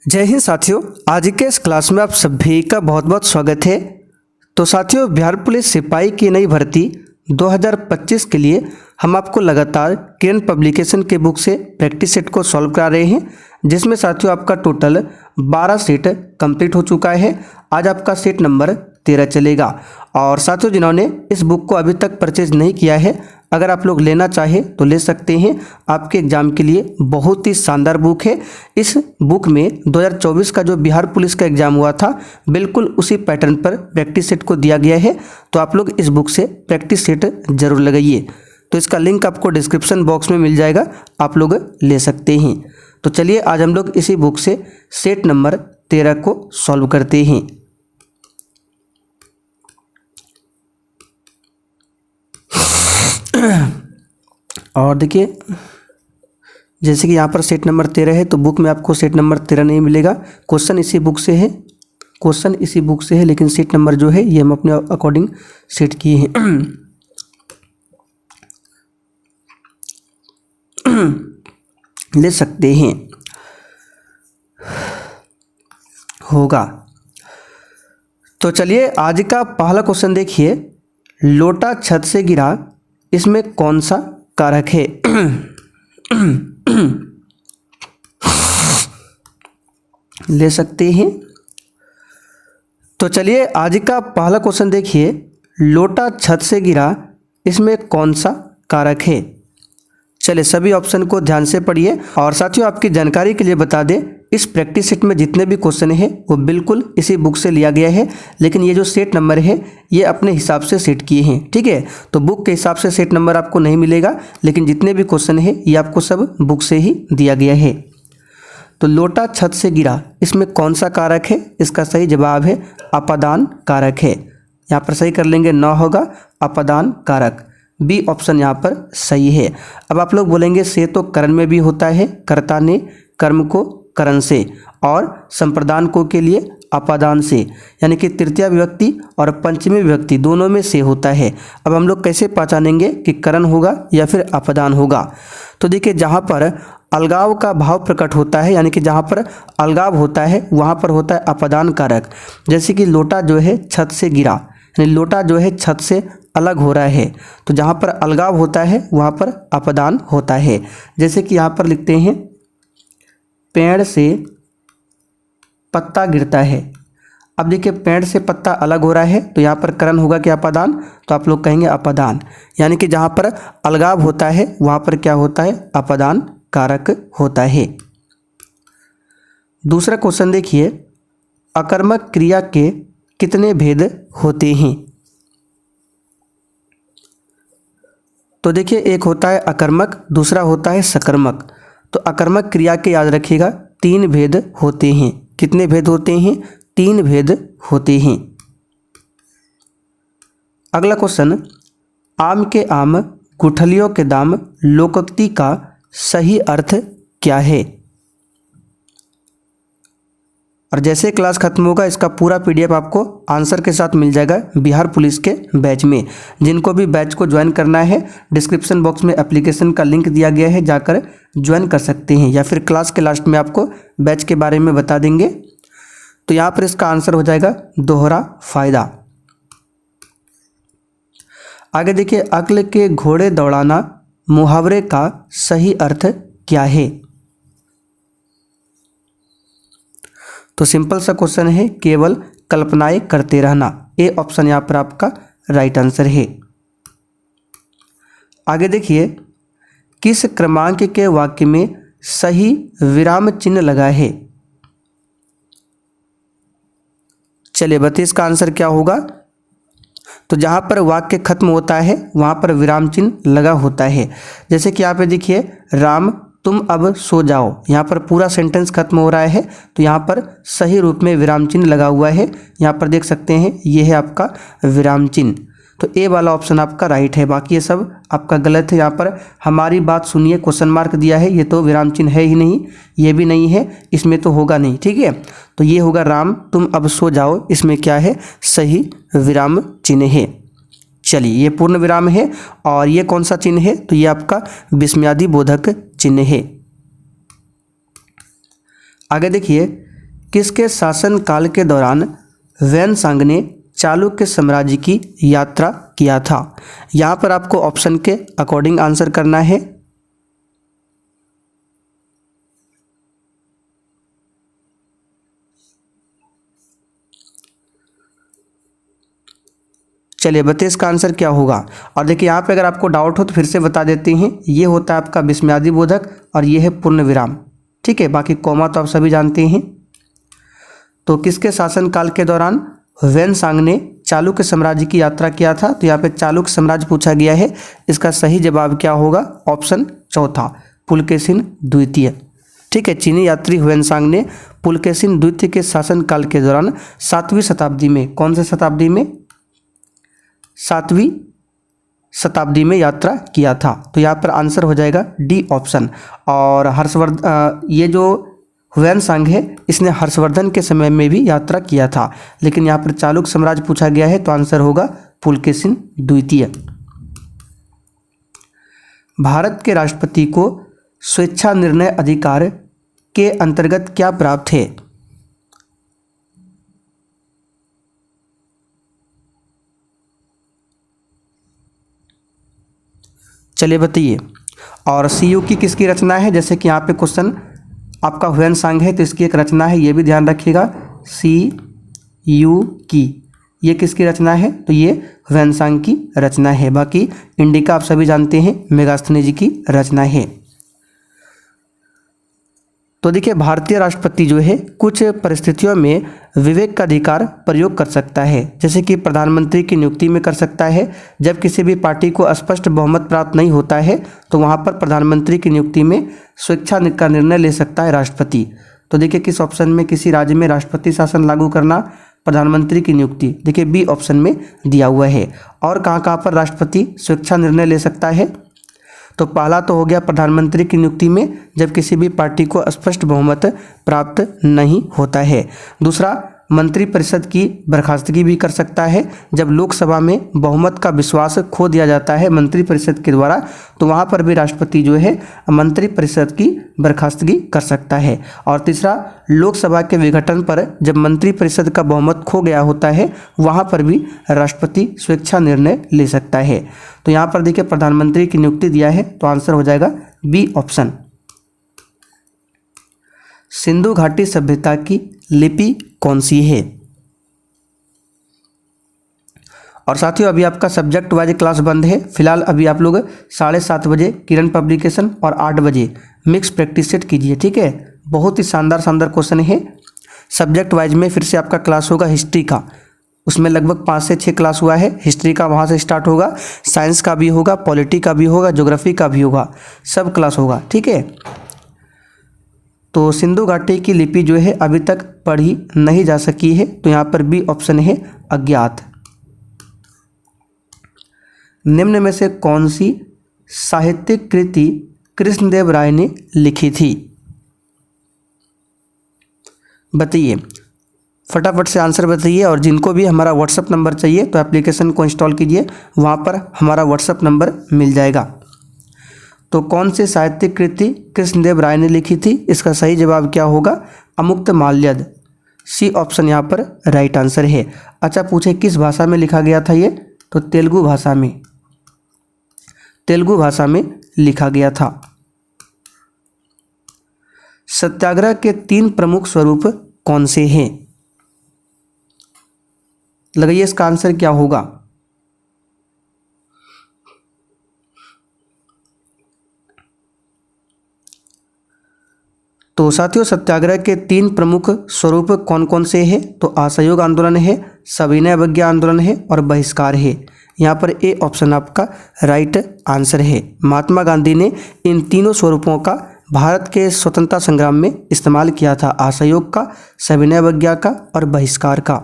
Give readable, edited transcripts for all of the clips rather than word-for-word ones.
जय हिंद साथियों, आज के इस क्लास में आप सभी का बहुत बहुत स्वागत है। तो साथियों, बिहार पुलिस सिपाही की नई भर्ती 2025 के लिए हम आपको लगातार किरण पब्लिकेशन के बुक से प्रैक्टिस सेट को सॉल्व करा रहे हैं, जिसमें साथियों आपका टोटल 12 सेट कंप्लीट हो चुका है। आज आपका सेट नंबर 13 चलेगा। और साथियों, जिन्होंने इस बुक को अभी तक परचेज नहीं किया है, अगर आप लोग लेना चाहें तो ले सकते हैं। आपके एग्जाम के लिए बहुत ही शानदार बुक है। इस बुक में 2024 का जो बिहार पुलिस का एग्जाम हुआ था, बिल्कुल उसी पैटर्न पर प्रैक्टिस सेट को दिया गया है। तो आप लोग इस बुक से प्रैक्टिस सेट जरूर लगाइए। तो इसका लिंक आपको डिस्क्रिप्शन बॉक्स में मिल जाएगा, आप लोग ले सकते हैं। तो चलिए आज हम लोग इसी बुक से सेट नंबर 13 को सॉल्व करते हैं। और देखिए, जैसे कि यहाँ पर सेट नंबर 13 है, तो बुक में आपको सेट नंबर 13 नहीं मिलेगा। क्वेश्चन इसी बुक से है, लेकिन सेट नंबर जो है ये हम अपने अकॉर्डिंग सेट किए हैं। ले सकते हैं, होगा। तो चलिए आज का पहला क्वेश्चन देखिए। लोटा छत से गिरा, इसमें कौन सा कारक है? ले सकते हैं। तो चलिए आज का पहला क्वेश्चन देखिए। लोटा छत से गिरा, इसमें कौन सा कारक है? चलिए सभी ऑप्शन को ध्यान से पढ़िए। और साथियों, आपकी जानकारी के लिए बता दें, इस प्रैक्टिस सेट में जितने भी क्वेश्चन हैं वो बिल्कुल इसी बुक से लिया गया है, लेकिन ये जो सेट नंबर है ये अपने हिसाब से सेट किए हैं, ठीक है। तो बुक के हिसाब से सेट नंबर आपको नहीं मिलेगा, लेकिन जितने भी क्वेश्चन हैं ये आपको सब बुक से ही दिया गया है। तो लोटा छत से गिरा, इसमें कौन सा कारक है? इसका सही जवाब है अपादान कारक है। यहाँ पर सही कर लेंगे, न होगा अपादान कारक। बी ऑप्शन यहाँ पर सही है। अब आप लोग बोलेंगे से तो करण में भी होता है, कर्ता ने कर्म को करण से, और संप्रदान को के लिए अपादान से, यानी कि तृतीय विभक्ति और पंचमी विभक्ति दोनों में से होता है। अब हम लोग कैसे पहचानेंगे कि करण होगा या फिर अपादान होगा? तो देखिए, जहाँ पर अलगाव का भाव प्रकट होता है, यानी कि जहाँ पर अलगाव होता है वहाँ पर होता है अपादान कारक। जैसे कि लोटा जो है छत से गिरा, यानी लोटा जो है छत से अलग हो रहा है, तो जहाँ पर अलगाव होता है वहाँ पर अपदान होता है। जैसे कि यहाँ पर लिखते हैं, पेड़ से पत्ता गिरता है। अब देखिए, पेड़ से पत्ता अलग हो रहा है, तो यहाँ पर करण होगा क्या अपदान? तो आप लोग कहेंगे अपदान, यानी कि जहाँ पर अलगाव होता है वहाँ पर क्या होता है? अपदान कारक होता है। दूसरा क्वेश्चन देखिए, अकर्मक क्रिया के कितने भेद होते हैं? तो देखिए, एक होता है अकर्मक, दूसरा होता है सकर्मक। तो अकर्मक क्रिया के याद रखिएगा 3 भेद होते हैं। कितने भेद होते हैं? 3 भेद होते हैं। अगला क्वेश्चन, आम के आम गुठलियों के दाम लोकोक्ति का सही अर्थ क्या है? और जैसे क्लास खत्म होगा इसका पूरा पीडीएफ आपको आंसर के साथ मिल जाएगा बिहार पुलिस के बैच में। जिनको भी बैच को ज्वाइन करना है, डिस्क्रिप्शन बॉक्स में एप्लीकेशन का लिंक दिया गया है, जाकर ज्वाइन कर सकते हैं, या फिर क्लास के लास्ट में आपको बैच के बारे में बता देंगे। तो यहाँ पर इसका आंसर हो जाएगा दोहरा फायदा। आगे देखिए, अक्ल के घोड़े दौड़ाना मुहावरे का सही अर्थ क्या है? तो सिंपल सा क्वेश्चन है, केवल कल्पनाएं करते रहना। ए ऑप्शन यहाँ पर आपका राइट आंसर है। आगे देखिए, किस क्रमांक के वाक्य में सही विराम चिन्ह लगा है? चलिए बताइए इसका आंसर क्या होगा? तो जहाँ पर वाक्य खत्म होता है वहाँ पर विराम चिन्ह लगा होता है। जैसे कि यहाँ पे देखिए, राम तुम अब सो जाओ, यहाँ पर पूरा सेंटेंस खत्म हो रहा है, तो यहाँ पर सही रूप में विराम चिन्ह लगा हुआ है। यहाँ पर देख सकते हैं, ये है आपका विराम चिन्ह। तो ए वाला ऑप्शन आपका राइट है, बाकी ये सब आपका गलत है। यहाँ पर हमारी बात सुनिए, क्वेश्चन मार्क दिया है, ये तो विराम चिन्ह है ही नहीं, ये भी नहीं है, इसमें तो होगा नहीं, ठीक है। तो ये होगा राम तुम अब सो जाओ, इसमें क्या है? सही विराम चिन्ह है। चलिए, ये पूर्ण विराम है। और ये कौन सा चिन्ह है? तो ये आपका विस्मयादि बोधक चिन्ह है। आगे देखिए, किसके शासनकाल के दौरान वैनसांग ने चालुक्य साम्राज्य की यात्रा किया था? यहाँ पर आपको ऑप्शन के अकॉर्डिंग आंसर करना है। चलिए बताइए इसका आंसर क्या होगा। और देखिए यहाँ पे अगर आपको डाउट हो तो फिर से बता देते हैं, ये होता है आपका विस्मयादि बोधक और ये है पूर्ण विराम। ठीक है, बाकी कॉमा तो आप सभी जानते हैं। तो किसके शासनकाल के दौरान वैनसांग ने चालुक्य साम्राज्य की यात्रा किया था? तो यहाँ पे चालुक्य साम्राज्य पूछा गया है। इसका सही जवाब क्या होगा? ऑप्शन चौथा, पुलकेशिन द्वितीय। ठीक है, चीनी यात्री वैनसांग ने पुलकेशिन द्वितीय के शासनकाल के दौरान 7वीं शताब्दी में, कौन से शताब्दी में? 7वीं शताब्दी में यात्रा किया था। तो यहाँ पर आंसर हो जाएगा डी ऑप्शन। और हर्षवर्धन, ये जो वैनसांग है इसने हर्षवर्धन के समय में भी यात्रा किया था, लेकिन यहाँ पर चालुक्य साम्राज्य पूछा गया है तो आंसर होगा पुलकेशिन द्वितीय। भारत के राष्ट्रपति को स्वेच्छा निर्णय अधिकार के अंतर्गत क्या प्राप्त है? चलिए बताइए। और सी यू की किसकी रचना है? जैसे कि यहाँ पे क्वेश्चन आपका वैनसांग है तो इसकी एक रचना है, ये भी ध्यान रखिएगा। सी यू की ये किसकी रचना है? तो ये वैनसांग की रचना है। बाकी इंडिका आप सभी जानते हैं मेगास्थनीज जी की रचना है। तो देखिए भारतीय राष्ट्रपति जो है कुछ परिस्थितियों में विवेक का अधिकार प्रयोग कर सकता है, जैसे कि प्रधानमंत्री की नियुक्ति में कर सकता है। जब किसी भी पार्टी को स्पष्ट बहुमत प्राप्त नहीं होता है तो वहाँ पर प्रधानमंत्री की नियुक्ति में स्वेच्छा का निर्णय ले सकता है राष्ट्रपति। तो देखिए किस ऑप्शन में किसी राज्य में राष्ट्रपति शासन लागू करना, प्रधानमंत्री की नियुक्ति, देखिए बी ऑप्शन में दिया हुआ है। और कहाँ कहाँ पर राष्ट्रपति स्वेच्छा निर्णय ले सकता है? तो पहला तो हो गया प्रधानमंत्री की नियुक्ति में, जब किसी भी पार्टी को स्पष्ट बहुमत प्राप्त नहीं होता है। दूसरा, मंत्रिपरिषद की बर्खास्तगी भी कर सकता है, जब लोकसभा में बहुमत का विश्वास खो दिया जाता है मंत्रिपरिषद के द्वारा, तो वहाँ पर भी राष्ट्रपति जो है मंत्रिपरिषद की बर्खास्तगी कर सकता है। और तीसरा, लोकसभा के विघटन पर जब मंत्रिपरिषद का बहुमत खो गया होता है वहाँ पर भी राष्ट्रपति स्वेच्छा निर्णय ले सकता है। तो यहाँ पर देखिए प्रधानमंत्री की नियुक्ति दिया है तो आंसर हो जाएगा बी ऑप्शन। सिंधु घाटी सभ्यता की लिपि कौन सी है? और साथियों अभी आपका सब्जेक्ट वाइज क्लास बंद है। फिलहाल अभी आप लोग 7:30 बजे किरण पब्लिकेशन और 8 बजे मिक्स प्रैक्टिस सेट कीजिए। ठीक है, बहुत ही शानदार क्वेश्चन है। सब्जेक्ट वाइज में फिर से आपका क्लास होगा हिस्ट्री का, उसमें लगभग 5 से 6 क्लास हुआ है। हिस्ट्री का वहाँ से स्टार्ट होगा, साइंस का भी होगा, पॉलिटी का भी होगा, ज्योग्राफी का भी होगा, सब क्लास होगा। ठीक है, तो सिंधु घाटी की लिपि जो है अभी तक पढ़ी नहीं जा सकी है, तो यहाँ पर बी ऑप्शन है अज्ञात। निम्न में से कौन सी साहित्यिक कृति कृष्णदेव राय ने लिखी थी? बताइए, फटाफट से आंसर बताइए। और जिनको भी हमारा व्हाट्सअप नंबर चाहिए तो एप्लीकेशन को इंस्टॉल कीजिए, वहाँ पर हमारा व्हाट्सअप नंबर मिल जाएगा। तो कौन से साहित्यिक कृति कृष्णदेव राय ने लिखी थी? इसका सही जवाब क्या होगा? अमुक्तमाल्यद, सी ऑप्शन यहाँ पर राइट आंसर है। अच्छा, पूछे किस भाषा में लिखा गया था ये? तो तेलुगु भाषा में, तेलुगु भाषा में लिखा गया था। सत्याग्रह के 3 प्रमुख स्वरूप कौन से हैं? लगाइए इसका आंसर क्या होगा? तो साथियों सत्याग्रह के 3 प्रमुख स्वरूप कौन कौन से हैं? तो असहयोग आंदोलन है, सविनय अवज्ञा आंदोलन है और बहिष्कार है। यहाँ पर ए ऑप्शन आपका राइट आंसर है। महात्मा गांधी ने इन तीनों स्वरूपों का भारत के स्वतंत्रता संग्राम में इस्तेमाल किया था, असहयोग का, सविनय अवज्ञा का और बहिष्कार का।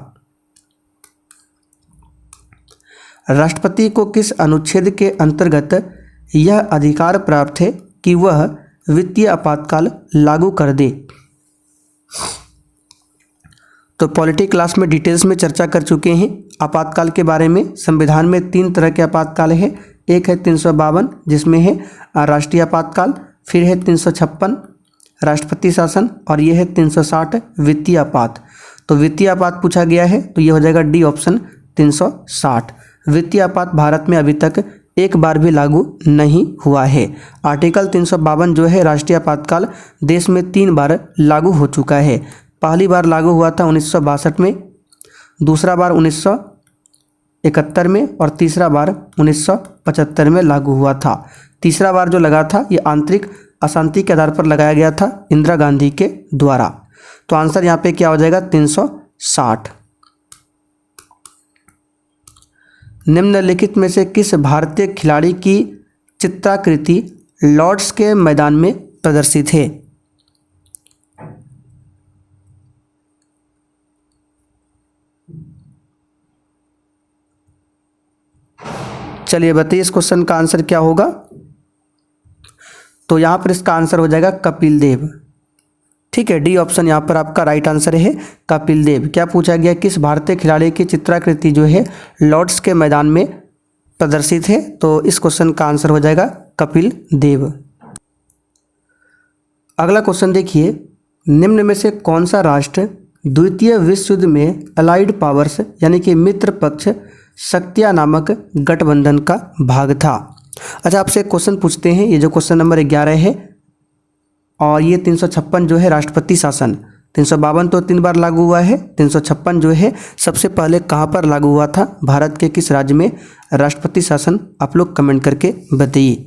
राष्ट्रपति को किस अनुच्छेद के अंतर्गत यह अधिकार प्राप्त है कि वह वित्तीय आपातकाल लागू कर दे? तो पॉलिटी क्लास में डिटेल्स में चर्चा कर चुके हैं आपातकाल के बारे में। संविधान में 3 तरह के आपातकाल है। एक है 352 जिसमें है राष्ट्रीय आपातकाल, फिर है 356 राष्ट्रपति शासन, और ये है 360 वित्तीय आपात। तो वित्तीय आपात पूछा गया है तो ये हो जाएगा डी ऑप्शन 360। वित्तीय आपात भारत में अभी तक एक बार भी लागू नहीं हुआ है। आर्टिकल 352 जो है राष्ट्रीय आपातकाल देश में 3 बार लागू हो चुका है। पहली बार लागू हुआ था 1962 में, दूसरा बार 1971 में और तीसरा बार 1975 में लागू हुआ था। तीसरा बार जो लगा था ये आंतरिक अशांति के आधार पर लगाया गया था इंदिरा गांधी के द्वारा। तो आंसर यहाँ पे क्या हो जाएगा 360। निम्नलिखित में से किस भारतीय खिलाड़ी की चित्राकृति लॉर्ड्स के मैदान में प्रदर्शित है? चलिए बताइए इस क्वेश्चन का आंसर क्या होगा। तो यहाँ पर इसका आंसर हो जाएगा कपिल देव। ठीक है, डी ऑप्शन यहाँ पर आपका राइट आंसर है कपिल देव। क्या पूछा गया, किस भारतीय खिलाड़ी की चित्राकृति जो है लॉर्ड्स के मैदान में प्रदर्शित है? तो इस क्वेश्चन का आंसर हो जाएगा कपिल देव। अगला क्वेश्चन देखिए, निम्न में से कौन सा राष्ट्र द्वितीय विश्व युद्ध में अलाइड पावर्स यानी कि मित्र पक्ष शक्तियां नामक गठबंधन का भाग था? अच्छा, आपसे एक क्वेश्चन पूछते हैं, ये जो क्वेश्चन नंबर 11 है और ये 356 जो है राष्ट्रपति शासन, 352 तो 3 बार लागू हुआ है, 356 जो है सबसे पहले कहाँ पर लागू हुआ था, भारत के किस राज्य में राष्ट्रपति शासन? आप लोग कमेंट करके बताइए।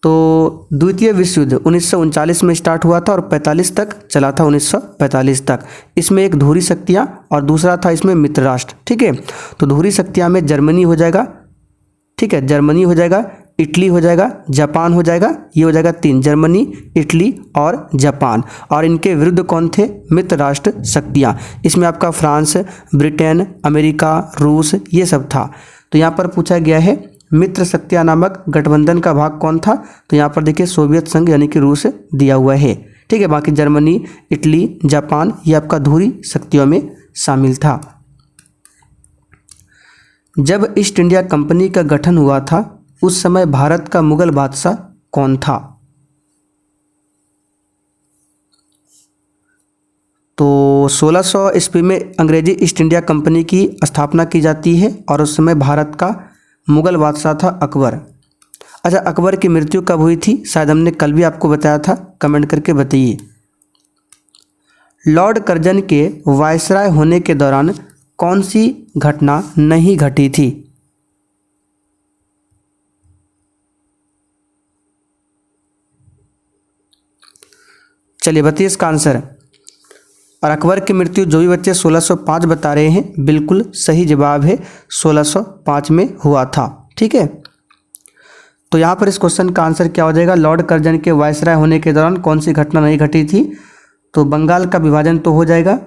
तो द्वितीय विश्व युद्ध 1939 में स्टार्ट हुआ था और 45 तक चला था, 1945 तक। इसमें एक धुरी शक्तियाँ और दूसरा था इसमें मित्र राष्ट्र। ठीक है, तो धुरी शक्तियाँ में जर्मनी हो जाएगा, ठीक है, जर्मनी हो जाएगा, इटली हो जाएगा, जापान हो जाएगा, ये हो जाएगा 3, जर्मनी, इटली और जापान। और इनके विरुद्ध कौन थे? मित्र राष्ट्र शक्तियाँ। इसमें आपका फ्रांस, ब्रिटेन, अमेरिका, रूस ये सब था। तो यहाँ पर पूछा गया है मित्र शक्तियाँ नामक गठबंधन का भाग कौन था? तो यहाँ पर देखिए सोवियत संघ यानी कि रूस दिया हुआ है। ठीक है, बाकी जर्मनी, इटली, जापान ये आपका धुरी शक्तियों में शामिल था। जब ईस्ट इंडिया कंपनी का गठन हुआ था उस समय भारत का मुगल बादशाह कौन था? तो 1600 ईस्वी में अंग्रेजी ईस्ट इंडिया कंपनी की स्थापना की जाती है और उस समय भारत का मुगल बादशाह था अकबर। अच्छा, अकबर की मृत्यु कब हुई थी? शायद हमने कल भी आपको बताया था, कमेंट करके बताइए। लॉर्ड कर्जन के वायसराय होने के दौरान कौन सी घटना नहीं घटी थी? चलिए बताइए इसका आंसर। और अकबर की मृत्यु जो भी बच्चे 1605 बता रहे हैं बिल्कुल सही जवाब है, 1605 में हुआ था। ठीक है, तो यहाँ पर इस क्वेश्चन का आंसर क्या हो जाएगा? लॉर्ड कर्जन के वायसराय होने के दौरान कौन सी घटना नहीं घटी थी? तो बंगाल का विभाजन तो हो जाएगा।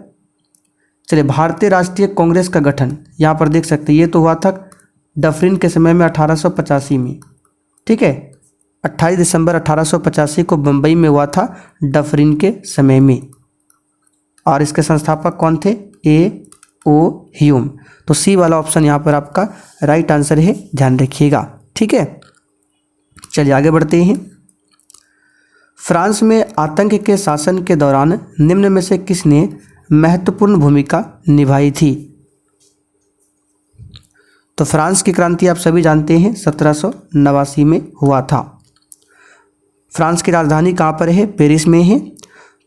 चलिए, भारतीय राष्ट्रीय कांग्रेस का गठन यहाँ पर देख सकते हैं, ये तो हुआ था डफरिन के समय में 1885 में। ठीक है, 28 दिसंबर 1885 को बम्बई में हुआ था डफरिन के समय में। और इसके संस्थापक कौन थे? A.O. ह्यूम। तो सी वाला ऑप्शन यहाँ पर आपका राइट आंसर है, ध्यान रखिएगा। ठीक है, चलिए आगे बढ़ते हैं। फ्रांस में आतंक के शासन के दौरान निम्न में से किसने महत्वपूर्ण भूमिका निभाई थी? तो फ्रांस की क्रांति आप सभी जानते हैं 1789 में हुआ था। फ्रांस की राजधानी कहाँ पर है? पेरिस में है।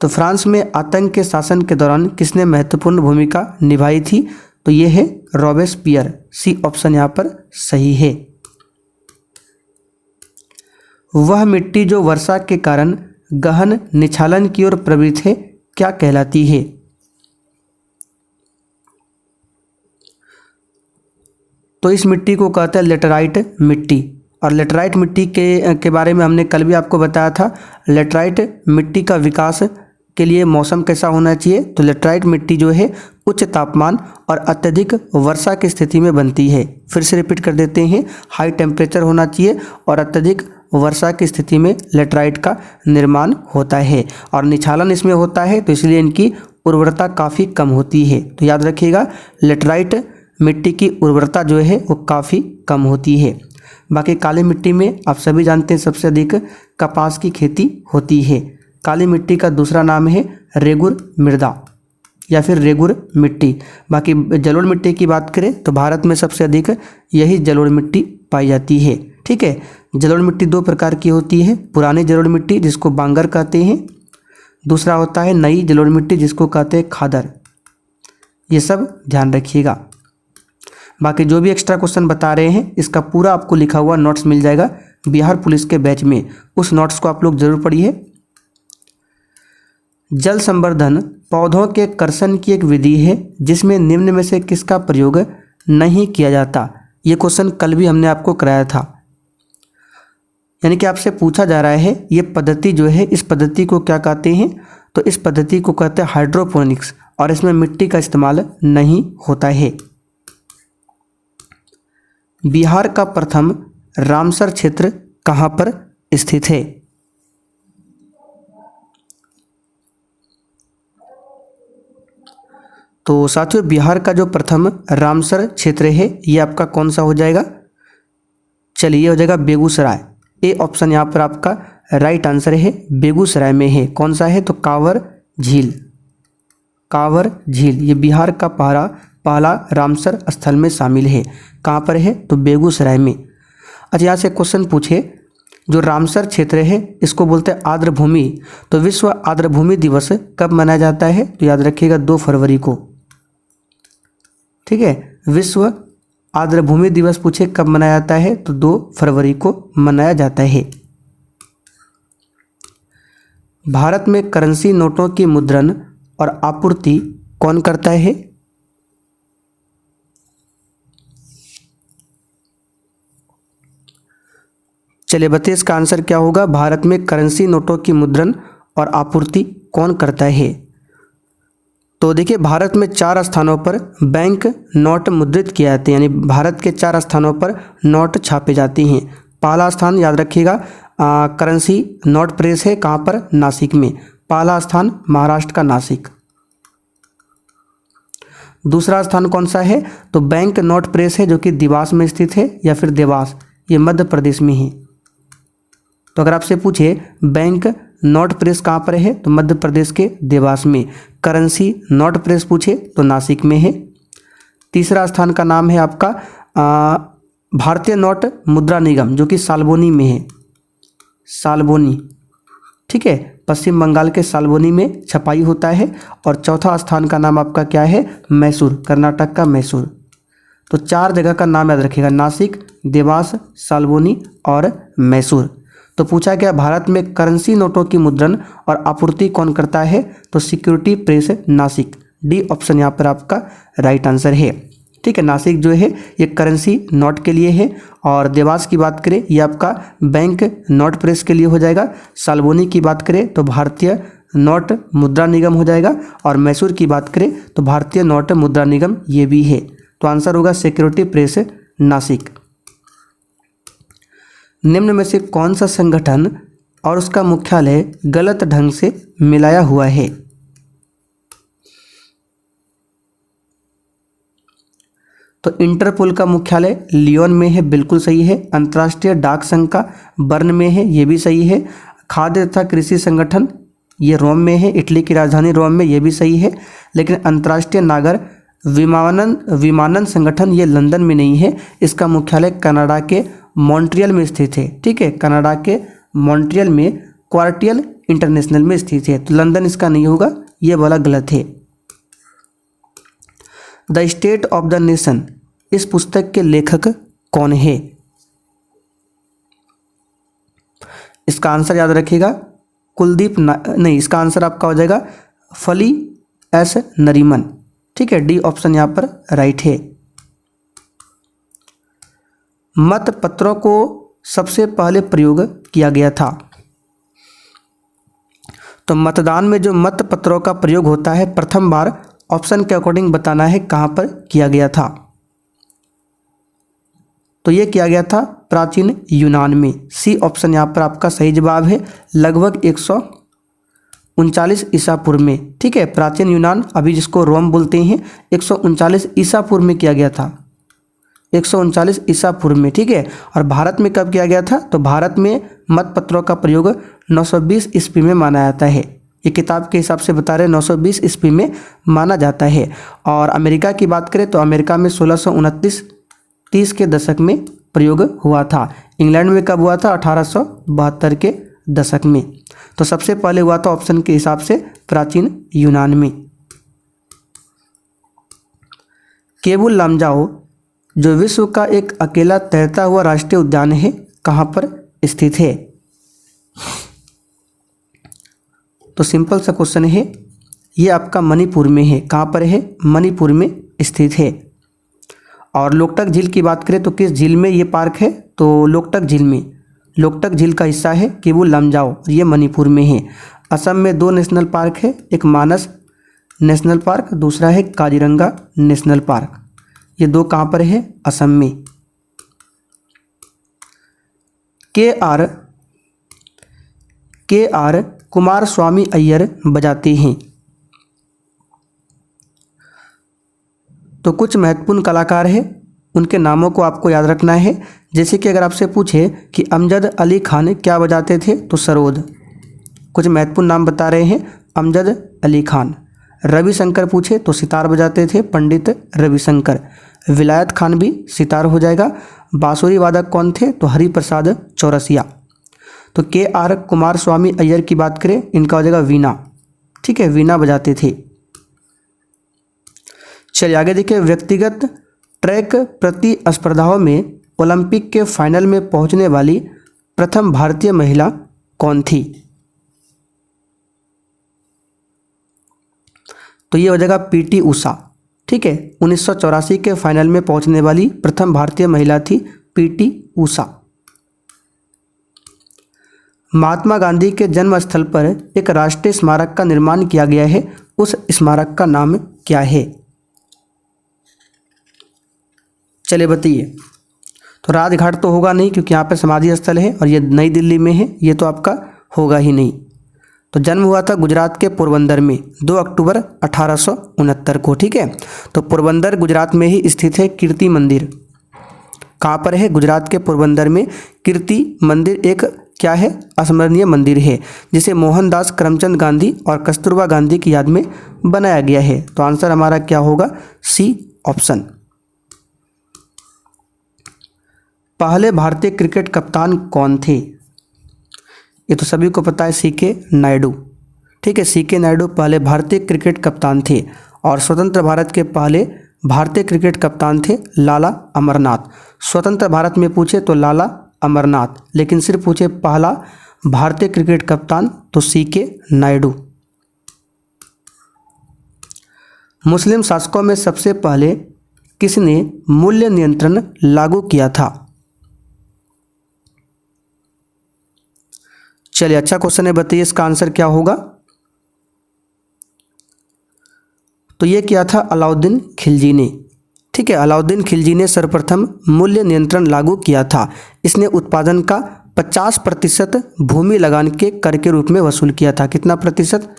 तो फ्रांस में आतंक के शासन के दौरान किसने महत्वपूर्ण भूमिका निभाई थी? तो ये है रॉबेस्पियर। सी ऑप्शन यहाँ पर सही है। वह मिट्टी जो वर्षा के कारण गहन निछालन की ओर प्रवृत्त है क्या कहलाती है? तो इस मिट्टी को कहते हैं लेटराइट मिट्टी। और लेटराइट मिट्टी के बारे में हमने कल भी आपको बताया था। लेटराइट मिट्टी का विकास के लिए मौसम कैसा होना चाहिए? तो लेटराइट मिट्टी जो है उच्च तापमान और अत्यधिक वर्षा की स्थिति में बनती है। फिर से रिपीट कर देते हैं, हाई टेम्परेचर होना चाहिए और अत्यधिक वर्षा की स्थिति में लेटराइट का निर्माण होता है। और निछालन इसमें होता है तो इसलिए इनकी उर्वरता काफ़ी कम होती है। तो याद रखिएगा, लेटराइट मिट्टी की उर्वरता जो है वो काफ़ी कम होती है। बाकी काली मिट्टी में आप सभी जानते हैं सबसे अधिक कपास की खेती होती है। काली मिट्टी का दूसरा नाम है रेगुर मृदा या फिर रेगुर मिट्टी। बाकी जलोढ़ मिट्टी की बात करें तो भारत में सबसे अधिक यही जलोढ़ मिट्टी पाई जाती है। ठीक है, जलोढ़ मिट्टी दो प्रकार की होती है, पुरानी जलोढ़ मिट्टी जिसको बांगर कहते हैं, दूसरा होता है नई जलोढ़ मिट्टी जिसको कहते हैं खादर। ये सब ध्यान रखिएगा। बाकी जो भी एक्स्ट्रा क्वेश्चन बता रहे हैं इसका पूरा आपको लिखा हुआ नोट्स मिल जाएगा बिहार पुलिस के बैच में, उस नोट्स को आप लोग जरूर पढ़िए। जल संवर्धन पौधों के कर्षण की एक विधि है जिसमें निम्न में से किसका प्रयोग नहीं किया जाता। ये क्वेश्चन कल भी हमने आपको कराया था। यानी कि आपसे पूछा जा रहा है ये पद्धति जो है इस पद्धति को क्या कहते हैं, तो इस पद्धति को कहते हैं हाइड्रोपोनिक्स और इसमें मिट्टी का इस्तेमाल नहीं होता है। बिहार का प्रथम रामसर क्षेत्र कहाँ पर स्थित है। तो साथियों बिहार का जो प्रथम रामसर क्षेत्र है ये आपका कौन सा हो जाएगा, चलिए ये हो जाएगा बेगूसराय। ए ऑप्शन यहाँ पर आपका राइट आंसर है, बेगूसराय में है। कौन सा है, तो कांवर झील। कांवर झील ये बिहार का पहला रामसर स्थल में शामिल है। कहाँ पर है, तो बेगूसराय में। अच्छा यहाँ से क्वेश्चन पूछे, जो रामसर क्षेत्र है इसको बोलते हैं आर्द्र भूमि, तो विश्व आर्द्र भूमि दिवस कब मनाया जाता है, तो याद रखिएगा 2 फरवरी को। ठीक है, विश्व आर्द्र भूमि दिवस पूछे कब मनाया जाता है, तो 2 फरवरी को मनाया जाता है। भारत में करेंसी नोटों की मुद्रण और आपूर्ति कौन करता है। चलिए बताइए इसका आंसर क्या होगा। भारत में करेंसी नोटों की मुद्रण और आपूर्ति कौन करता है। तो देखिए भारत में 4 स्थानों पर बैंक नोट मुद्रित किए जाते हैं, यानी भारत के 4 स्थानों पर नोट छापे जाते हैं। पहला स्थान याद रखिएगा करेंसी नोट प्रेस है, कहाँ पर, नासिक में। पहला स्थान महाराष्ट्र का नासिक। दूसरा स्थान कौन सा है, तो बैंक नोट प्रेस है जो कि देवास में स्थित है या फिर देवास, ये मध्य प्रदेश में है। तो अगर आपसे पूछे बैंक नोट प्रेस कहाँ पर है, तो मध्य प्रदेश के देवास में। करेंसी नोट प्रेस पूछे तो नासिक में है। तीसरा स्थान का नाम है आपका भारतीय नोट मुद्रा निगम जो कि साल्बोनी में है, साल्बोनी। ठीक है, पश्चिम बंगाल के साल्बोनी में छपाई होता है। और चौथा स्थान का नाम आपका क्या है, मैसूर, कर्नाटक का मैसूर। तो 4 जगह का नाम याद रखिएगा, नासिक, देवास, साल्बोनी और मैसूर। तो पूछा गया भारत में करेंसी नोटों की मुद्रण और आपूर्ति कौन करता है, तो security press Nashik. D option यहाँ पर आपका राइट आंसर है। ठीक है, नासिक जो है ये करेंसी नोट के लिए है, और देवास की बात करें ये आपका बैंक नोट प्रेस के लिए हो जाएगा। साल्बोनी की बात करें तो भारतीय नोट मुद्रा निगम हो जाएगा, और मैसूर की बात करें तो भारतीय नोट मुद्रा निगम ये भी है। तो आंसर होगा सिक्योरिटी प्रेस नासिक। निम्न में से कौन सा संगठन और उसका मुख्यालय गलत ढंग से मिलाया हुआ है। तो इंटरपोल का मुख्यालय लियोन में है, बिल्कुल सही है। अंतर्राष्ट्रीय डाक संघ का बर्न में है, ये भी सही है। खाद्य तथा कृषि संगठन ये रोम में है, इटली की राजधानी रोम में, ये भी सही है। लेकिन अंतर्राष्ट्रीय नागर विमानन संगठन ये लंदन में नहीं है, इसका मुख्यालय कनाडा के मॉन्ट्रियल में स्थित है। ठीक है, कनाडा के मॉन्ट्रियल में क्वार्टियल इंटरनेशनल में स्थित है, तो लंदन इसका नहीं होगा, ये वाला गलत है। The state of the nation इस पुस्तक के लेखक कौन है। इसका आंसर याद रखिएगा कुलदीप नहीं, इसका आंसर आपका हो जाएगा फली एस नरीमन। ठीक है, डी ऑप्शन यहाँ पर राइट है। मत पत्रों को सबसे पहले प्रयोग किया गया था। तो मतदान में जो मत पत्रों का प्रयोग होता है प्रथम बार ऑप्शन के अकॉर्डिंग बताना है कहाँ पर किया गया था। तो ये किया गया था प्राचीन यूनान में। सी ऑप्शन यहाँ पर आपका सही जवाब है, लगभग 139 ईसा पूर्व में। ठीक है, प्राचीन यूनान अभी जिसको रोम बोलते हैं 139 ईसा पूर्व में किया गया था। 139 ईसा पूर्व में, ठीक है। और भारत में कब किया गया था, तो भारत में मतपत्रों का प्रयोग 920 ईस्वी में माना जाता है। ये किताब के हिसाब से बता रहे 920 ईस्वी में माना जाता है। और अमेरिका की बात करें तो अमेरिका में 1629-30 के दशक में प्रयोग हुआ था। इंग्लैंड में कब हुआ था, 1872 के दशक में। तो सबसे पहले हुआ था ऑप्शन के हिसाब से प्राचीन यूनान में। केबुल लामजाओ जो विश्व का एक अकेला तैरता हुआ राष्ट्रीय उद्यान है, कहाँ पर स्थित है। तो सिंपल सा क्वेश्चन है, ये आपका मणिपुर में है। कहाँ पर है, मणिपुर में स्थित है। और लोकटक झील की बात करें तो किस झील में ये पार्क है, तो लोकटक झील में। लोकटक झील का हिस्सा है केबुल लामजाओ, ये मणिपुर में है। असम में 2 नेशनल पार्क है, एक मानस नेशनल पार्क, दूसरा है काजीरंगा नेशनल पार्क। ये 2 कहाँ पर है, असम में। के आर कुमार स्वामी अय्यर बजाते हैं। तो कुछ महत्वपूर्ण कलाकार हैं, उनके नामों को आपको याद रखना है। जैसे कि अगर आपसे पूछे कि अमजद अली खान क्या बजाते थे, तो सरोद। कुछ महत्वपूर्ण नाम बता रहे हैं, अमजद अली खान। रविशंकर पूछे तो सितार बजाते थे, पंडित रविशंकर। विलायत खान भी सितार हो जाएगा। बांसुरी वादक कौन थे, तो हरिप्रसाद चौरसिया। तो के आर कुमार स्वामी अय्यर की बात करें, इनका हो जाएगा वीणा, ठीक है, वीणा बजाते थे। चलिए आगे देखिए, व्यक्तिगत ट्रैक प्रतिस्पर्धाओं में ओलंपिक के फाइनल में पहुंचने वाली प्रथम भारतीय महिला कौन थी। तो ये हो जाएगा पीटी उषा, ठीक है। 1984 के फाइनल में पहुंचने वाली प्रथम भारतीय महिला थी पीटी उषा। महात्मा गांधी के जन्म स्थल पर एक राष्ट्रीय स्मारक का निर्माण किया गया है, उस स्मारक का नाम क्या है। चलिए बताइए। तो राजघाट तो होगा नहीं, क्योंकि यहाँ पे समाधि स्थल है और ये नई दिल्ली में है, ये तो आपका होगा ही नहीं। तो जन्म हुआ था गुजरात के पोरबंदर में 2 अक्टूबर 1869 को, ठीक है। तो पोरबंदर गुजरात में ही स्थित है कीर्ति मंदिर। कहाँ पर है, गुजरात के पोरबंदर में कीर्ति मंदिर एक क्या है, अस्मरणीय मंदिर है, जिसे मोहनदास करमचंद गांधी और कस्तूरबा गांधी की याद में बनाया गया है। तो आंसर हमारा क्या होगा, सी ऑप्शन। पहले भारतीय क्रिकेट कप्तान कौन थे। ये तो सभी को पता है, सीके नायडू, ठीक है। सीके नायडू पहले भारतीय क्रिकेट कप्तान थे। और स्वतंत्र भारत के पहले भारतीय क्रिकेट कप्तान थे लाला अमरनाथ। स्वतंत्र भारत में पूछे तो लाला अमरनाथ, लेकिन सिर्फ पूछे पहला भारतीय क्रिकेट कप्तान तो सीके नायडू। मुस्लिम शासकों में सबसे पहले किसने मूल्य नियंत्रण लागू किया था। चलिए अच्छा क्वेश्चन है, बताइए इसका आंसर क्या होगा। तो ये किया था अलाउद्दीन खिलजी ने, ठीक है। अलाउद्दीन खिलजी ने सर्वप्रथम मूल्य नियंत्रण लागू किया था। इसने उत्पादन का 50% भूमि लगान के कर के रूप में वसूल किया था। कितना प्रतिशत,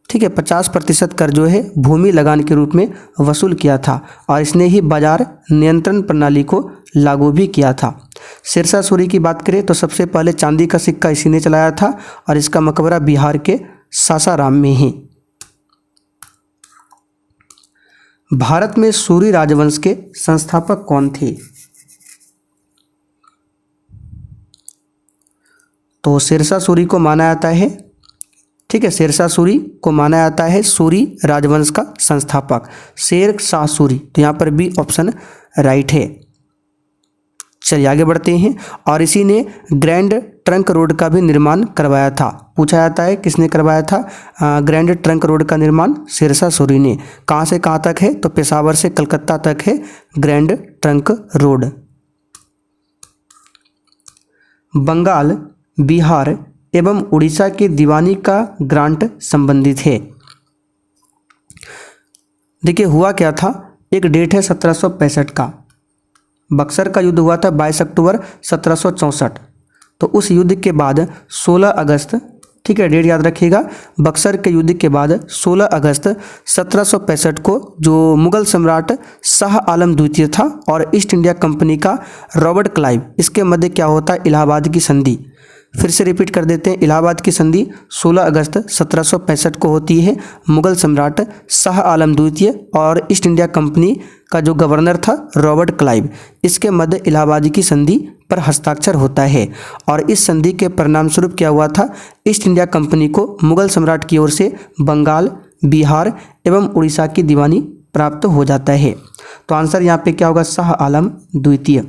ठीक है, 50% कर जो है भूमि लगान के रूप में वसूल किया था। और इसने ही बाजार नियंत्रण प्रणाली को लागू भी किया था। शेरशाह सूरी की बात करें तो सबसे पहले चांदी का सिक्का इसी ने चलाया था, और इसका मकबरा बिहार के सासाराम में है। भारत में सूरी राजवंश के संस्थापक कौन थे। तो शेरशाह सूरी को माना जाता है, ठीक है, शेरशाह सूरी को माना जाता है सूरी राजवंश का संस्थापक, शेर शाह सूरी। तो यहाँ पर बी ऑप्शन राइट है। चलिए आगे बढ़ते हैं। और इसी ने ग्रैंड ट्रंक रोड का भी निर्माण करवाया था। पूछा जाता है किसने करवाया था ग्रैंड ट्रंक रोड का निर्माण, शेरशाह सूरी ने। कहाँ से कहाँ तक है, तो पेशावर से कलकत्ता तक है grand trunk road. Bengal, Bihar एवं उड़ीसा की दीवानी का ग्रांट संबंधित है। देखिए हुआ क्या था, एक डेट है 1765 का, बक्सर का युद्ध हुआ था 22 अक्टूबर 1764। तो उस युद्ध के बाद 16 अगस्त ठीक है, डेट याद रखिएगा। बक्सर के युद्ध के बाद 16 अगस्त 1765 को जो मुगल सम्राट शाह आलम द्वितीय था और ईस्ट इंडिया कंपनी का रॉबर्ट क्लाइव, इसके मध्य क्या होता है, इलाहाबाद की संधि। फिर से रिपीट कर देते हैं, इलाहाबाद की संधि 16 अगस्त 1765 को होती है। मुगल सम्राट शाह आलम द्वितीय और ईस्ट इंडिया कंपनी का जो गवर्नर था रॉबर्ट क्लाइव, इसके मध्य इलाहाबाद की संधि पर हस्ताक्षर होता है। और इस संधि के परिणाम स्वरूप क्या हुआ था, ईस्ट इंडिया कंपनी को मुगल सम्राट की ओर से बंगाल, बिहार एवं उड़ीसा की दीवानी प्राप्त हो जाता है। तो आंसर यहाँ पे क्या होगा, शाह आलम द्वितीय।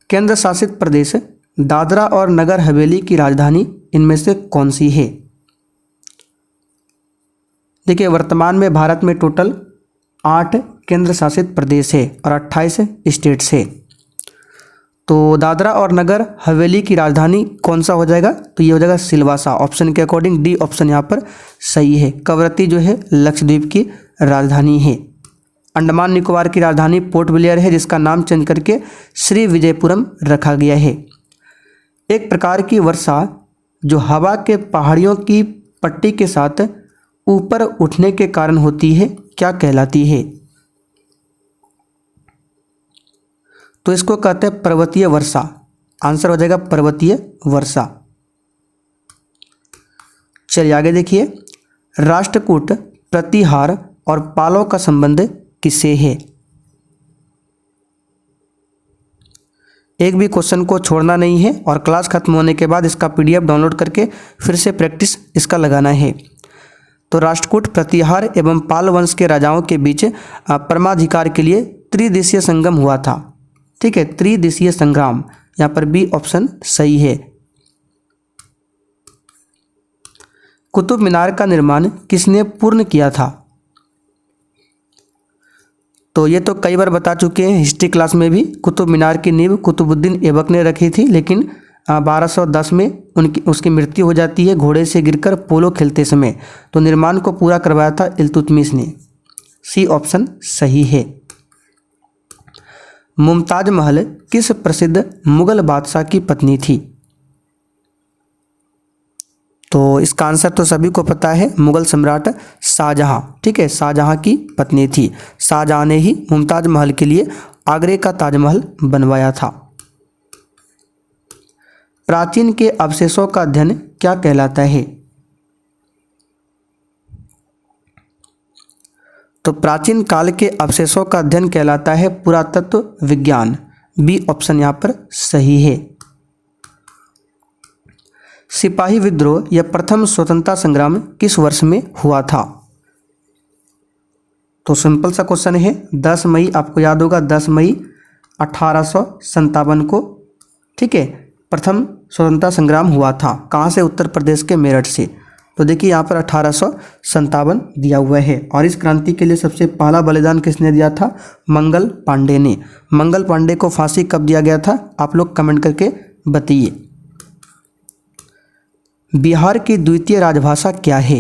केंद्र शासित प्रदेश दादरा और नगर हवेली की राजधानी इनमें से कौन सी है। देखिए, वर्तमान में भारत में टोटल 8 केंद्र शासित प्रदेश है और 28 स्टेट्स है। तो दादरा और नगर हवेली की राजधानी कौन सा हो जाएगा, तो ये हो जाएगा सिलवासा। ऑप्शन के अकॉर्डिंग डी ऑप्शन यहाँ पर सही है। कवरत्ती जो है लक्षद्वीप की राजधानी है। अंडमान निकोबार की राजधानी पोर्ट ब्लेयर है, जिसका नाम चेंज करके श्री विजयपुरम रखा गया है। एक प्रकार की वर्षा जो हवा के पहाड़ियों की पट्टी के साथ ऊपर उठने के कारण होती है, क्या कहलाती है। तो इसको कहते हैं पर्वतीय वर्षा। आंसर हो जाएगा पर्वतीय वर्षा। चलिए आगे देखिए, राष्ट्रकूट, प्रतिहार और पालों का संबंध किससे है। एक भी क्वेश्चन को छोड़ना नहीं है और क्लास खत्म होने के बाद इसका पीडीएफ डाउनलोड करके फिर से प्रैक्टिस इसका लगाना है। तो राष्ट्रकूट, प्रतिहार एवं पाल वंश के राजाओं के बीच परमाधिकार के लिए त्रिदिशीय संगम हुआ था। ठीक है, त्रिदिशीय संग्राम, यहाँ पर बी ऑप्शन सही है। कुतुब मीनार का निर्माण किसने पूर्ण किया था। तो ये तो कई बार बता चुके हैं हिस्ट्री क्लास में भी। कुतुब मीनार की नींव कुतुबुद्दीन ऐबक ने रखी थी, लेकिन 1210 में उसकी मृत्यु हो जाती है घोड़े से गिरकर पोलो खेलते समय। तो निर्माण को पूरा करवाया था इल्तुतमिश ने। सी ऑप्शन सही है। मुमताज महल किस प्रसिद्ध मुगल बादशाह की पत्नी थी। तो इसका आंसर तो सभी को पता है, मुगल सम्राट शाहजहां। ठीक है, शाहजहां की पत्नी थी। शाहजहां ने ही मुमताज महल के लिए आगरे का ताजमहल बनवाया था। प्राचीन के अवशेषों का अध्ययन क्या कहलाता है। तो प्राचीन काल के अवशेषों का अध्ययन कहलाता है पुरातत्व विज्ञान। बी ऑप्शन यहाँ पर सही है। सिपाही विद्रोह या प्रथम स्वतंत्रता संग्राम किस वर्ष में हुआ था। तो सिंपल सा क्वेश्चन है, 10 मई, आपको याद होगा 10 मई 1857 को, ठीक है, प्रथम स्वतंत्रता संग्राम हुआ था। कहाँ से, उत्तर प्रदेश के मेरठ से। तो देखिए यहाँ पर 1857 दिया हुआ है। और इस क्रांति के लिए सबसे पहला बलिदान किसने दिया था, मंगल पांडे ने। मंगल पांडे को फांसी कब दिया गया था, आप लोग कमेंट करके बताइए। बिहार की द्वितीय राजभाषा क्या है।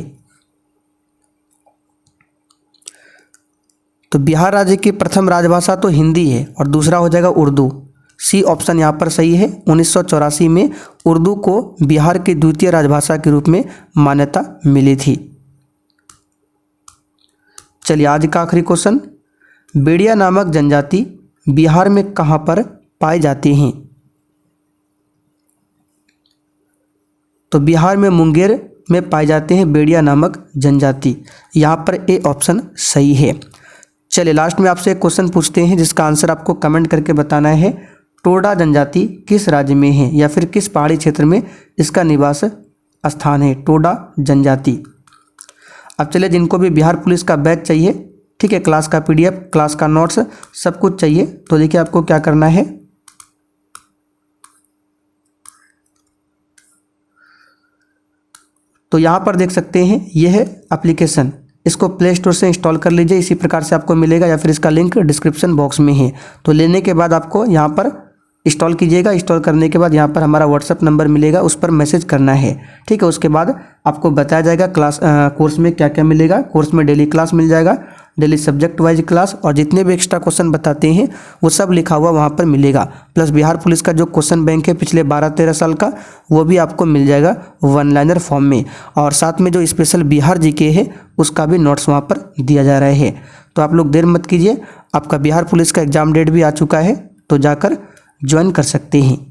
तो बिहार राज्य की प्रथम राजभाषा तो हिंदी है और दूसरा हो जाएगा उर्दू। सी ऑप्शन यहाँ पर सही है। 1984 में उर्दू को बिहार की द्वितीय राजभाषा के रूप में मान्यता मिली थी। चलिए आज का आखिरी क्वेश्चन, बेड़िया नामक जनजाति बिहार में कहाँ पर पाए जाते हैं। तो बिहार में मुंगेर में पाए जाते हैं बेड़िया नामक जनजाति। यहाँ पर ए ऑप्शन सही है। चलिए लास्ट में आपसे एक क्वेश्चन पूछते हैं जिसका आंसर आपको कमेंट करके बताना है। टोडा जनजाति किस राज्य में है या फिर किस पहाड़ी क्षेत्र में इसका निवास स्थान है, टोडा जनजाति। अब चलिए, जिनको भी बिहार पुलिस का बैच चाहिए, ठीक है, क्लास का पीडीएफ, क्लास का नोट्स, सब कुछ चाहिए, तो देखिए आपको क्या करना है। तो यहाँ पर देख सकते हैं, यह है एप्लीकेशन, इसको प्ले स्टोर से इंस्टॉल कर लीजिए। इसी प्रकार से आपको मिलेगा या फिर इसका लिंक डिस्क्रिप्शन बॉक्स में है। तो लेने के बाद आपको यहाँ पर इंस्टॉल कीजिएगा। इंस्टॉल करने के बाद यहाँ पर हमारा व्हाट्सएप नंबर मिलेगा, उस पर मैसेज करना है, ठीक है। उसके बाद आपको बताया जाएगा कोर्स में क्या क्या मिलेगा। कोर्स में डेली क्लास मिल जाएगा, डेली सब्जेक्ट वाइज क्लास और जितने भी एक्स्ट्रा क्वेश्चन बताते हैं वो सब लिखा हुआ वहाँ पर मिलेगा। प्लस बिहार पुलिस का जो क्वेश्चन बैंक है पिछले 12-13 साल का वो भी आपको मिल जाएगा वन लाइनर फॉर्म में। और साथ में जो स्पेशल बिहार जीके है उसका भी नोट्स वहाँ पर दिया जा रहा है। तो आप लोग देर मत कीजिए, आपका बिहार पुलिस का एग्ज़ाम डेट भी आ चुका है तो जाकर ज्वाइन कर सकते हैं।